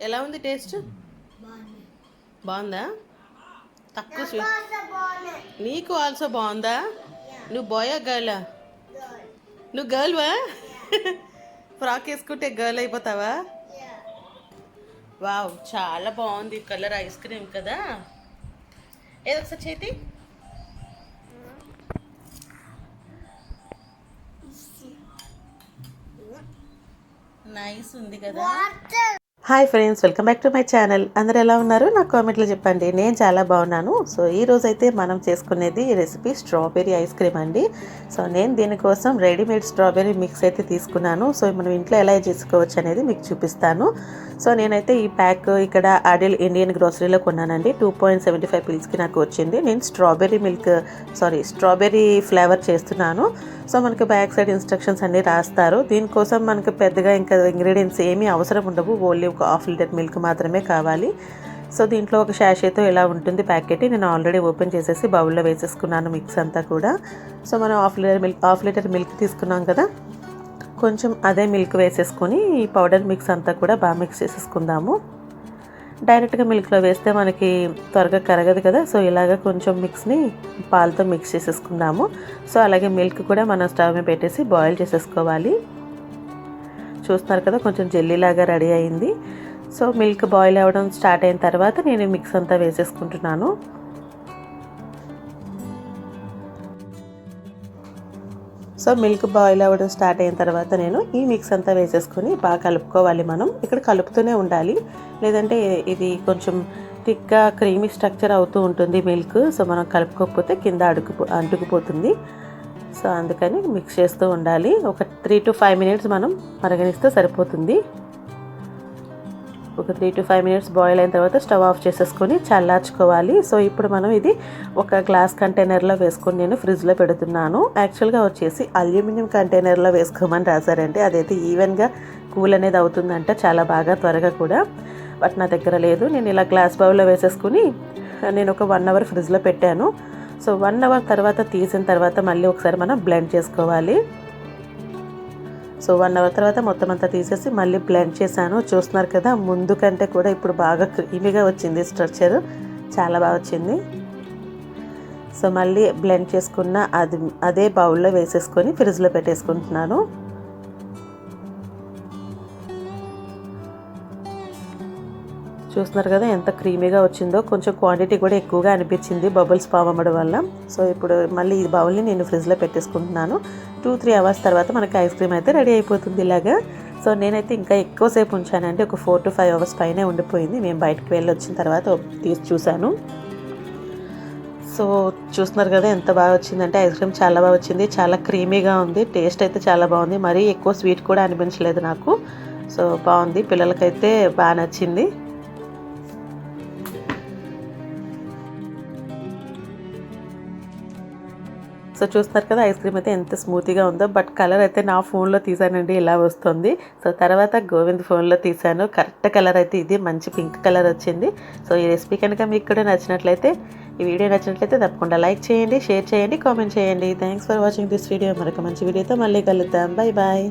ఎలా ఉంది టేస్ట్? బాగుందా? తక్కువ స్వీట్. నీకు ఆల్సో బాగుందా? నువ్వు బాయా గర్లా? నువ్వు గర్ల్వా? ఫ్రాక్ వేసుకుంటే గర్ల్ అయిపోతావా? వావ్, చాలా బాగుంది కలర్. ఐస్ క్రీమ్ కదా? ఏదో ఒకసారి చేతి. నైస్ ఉంది కదా? Hi friends, welcome back to my channel. అందరు ఎలా ఉన్నారు? నాకు కామెంట్లో చెప్పండి. నేను చాలా బాగున్నాను. సో ఈ రోజైతే మనం చేసుకునేది రెసిపీ స్ట్రాబెర్రీ ఐస్ క్రీమ్ అండి. సో నేను దీనికోసం రెడీమేడ్ స్ట్రాబెర్రీ మిక్స్ అయితే తీసుకున్నాను. సో మనం ఇంట్లో ఎలా చేసుకోవచ్చు అనేది మీకు చూపిస్తాను. సో నేనైతే ఈ ప్యాక్ ఇక్కడ ఆడిల్ ఇండియన్ గ్రోసరీలో కొన్నానండి. 2.75 పిల్స్కి నాకు వచ్చింది. నేను స్ట్రాబెర్రీ ఫ్లేవర్ చేస్తున్నాను. సో మనకి బ్యాక్ సైడ్ ఇన్స్ట్రక్షన్స్ అన్నీ రాస్తారు. దీనికోసం మనకు పెద్దగా ఇంకా ఇంగ్రీడియంట్స్ ఏమీ అవసరం ఉండవు. ఓన్లీ ఒక 1/2 లీటర్ మిల్క్ మాత్రమే కావాలి. సో దీంట్లో ఒక షాషేతో ఇలా ఉంటుంది ప్యాకెట్. నేను ఆల్రెడీ ఓపెన్ చేసేసి బౌల్లో వేసేసుకున్నాను మిక్స్ అంతా కూడా. సో మనం 1/2 లీటర్ మిల్క్ తీసుకున్నాం కదా, కొంచెం అదే మిల్క్ వేసేసుకొని ఈ పౌడర్ మిక్స్ అంతా కూడా బాగా మిక్స్ చేసేసుకుందాము. డైరెక్ట్గా మిల్క్లో వేస్తే మనకి త్వరగా కరగదు కదా. సో ఇలాగ కొంచెం మిక్స్ని పాలతో మిక్స్ చేసేసుకుందాము. సో అలాగే మిల్క్ కూడా మనం స్టవ్ మీద పెట్టేసి బాయిల్ చేసేసుకోవాలి. చూస్తున్నారు కదా, కొంచెం జెల్లీలాగా రెడీ అయింది. సో మిల్క్ బాయిల్ అవ్వడం స్టార్ట్ అయిన తర్వాత నేను మిక్స్ అంతా వేసేసుకుంటున్నాను. సో మిల్క్ బాయిల్ అవ్వడం స్టార్ట్ అయిన తర్వాత నేను ఈ మిక్స్ అంతా వేసేసుకొని బాగా కలుపుకోవాలి. మనం ఇక్కడ కలుపుతూనే ఉండాలి, లేదంటే ఇది కొంచెం థిక్గా క్రీమీ స్ట్రక్చర్ అవుతూ ఉంటుంది మిల్క్. సో మనం కలుపుకోకపోతే కింద అంటుకుపోతుంది. సో అందుకని మిక్స్ చేస్తూ ఉండాలి. ఒక 3 to 5 మినిట్స్ మనం మరగనిస్తే సరిపోతుంది. ఒక 3 to 5 మినిట్స్ బాయిల్ అయిన తర్వాత స్టవ్ ఆఫ్ చేసేసుకొని చల్లార్చుకోవాలి. సో ఇప్పుడు మనం ఇది ఒక గ్లాస్ కంటైనర్లో వేసుకొని నేను ఫ్రిడ్జ్లో పెడుతున్నాను. యాక్చువల్గా వచ్చేసి అల్యూమినియం కంటైనర్లో వేసుకోమని రాశారంటే అదైతే ఈవెన్గా కూల్ అనేది అవుతుందంట, చాలా బాగా త్వరగా కూడా. బట్ నా దగ్గర లేదు. నేను ఇలా గ్లాస్ బౌల్లో వేసేసుకుని నేను ఒక 1 అవర్ ఫ్రిడ్జ్లో పెట్టాను. సో 1 అవర్ తర్వాత తీసిన తర్వాత మళ్ళీ ఒకసారి మనం బ్లెండ్ చేసుకోవాలి. సో 1 అవర్ తర్వాత మొత్తం అంతా తీసేసి మళ్ళీ బ్లెండ్ చేశాను. చూస్తున్నారు కదా, ముందు కంటే కూడా ఇప్పుడు బాగా క్రీమీగా వచ్చింది. స్ట్రక్చర్ చాలా బాగా వచ్చింది. సో మళ్ళీ బ్లెండ్ చేసుకున్న అదే బౌల్లో వేసేసుకొని ఫ్రిడ్జ్లో పెట్టేసుకుంటున్నాను. చూస్తున్నారు కదా ఎంత క్రీమీగా వచ్చిందో. కొంచెం క్వాంటిటీ కూడా ఎక్కువగా అనిపించింది బబుల్స్ ఫామ్ అవ్వడం వల్ల. సో ఇప్పుడు మళ్ళీ ఈ బౌల్ని నేను ఫ్రిడ్జ్లో పెట్టేసుకుంటున్నాను. 2-3 అవర్స్ తర్వాత మనకి ఐస్ క్రీమ్ అయితే రెడీ అయిపోతుంది ఇలాగా. సో నేనైతే ఇంకా ఎక్కువసేపు ఉంచానండి. ఒక 4 to 5 అవర్స్ పైనే ఉండిపోయింది. మేము బయటకు వెళ్ళి వచ్చిన తర్వాత తీసి చూశాను. సో చూస్తున్నారు కదా ఎంత బాగా వచ్చిందంటే ఐస్ క్రీమ్ చాలా బాగా వచ్చింది. చాలా క్రీమీగా ఉంది. టేస్ట్ అయితే చాలా బాగుంది. మరీ ఎక్కువ స్వీట్ కూడా అనిపించలేదు నాకు. సో బాగుంది, పిల్లలకైతే బాగా నచ్చింది. సో చూస్తున్నారు కదా ఐస్ క్రీమ్ అయితే ఎంత స్మూత్గా ఉందో. బట్ కలర్ అయితే నా ఫోన్లో తీసానండి, ఇలా వస్తుంది. సో తర్వాత గోవింద్ ఫోన్లో తీసాను. కరెక్ట్ కలర్ అయితే ఇది, మంచి పింక్ కలర్ వచ్చింది. సో ఈ రెసిపీ కనుక మీకు కూడా నచ్చినట్లయితే, ఈ వీడియో నచ్చినట్లయితే తప్పకుండా లైక్ చేయండి, షేర్ చేయండి, కామెంట్ చేయండి. Thanks for watching this video. మరొక మంచి వీడియోతో మళ్ళీ కలుద్దాం. Bye bye.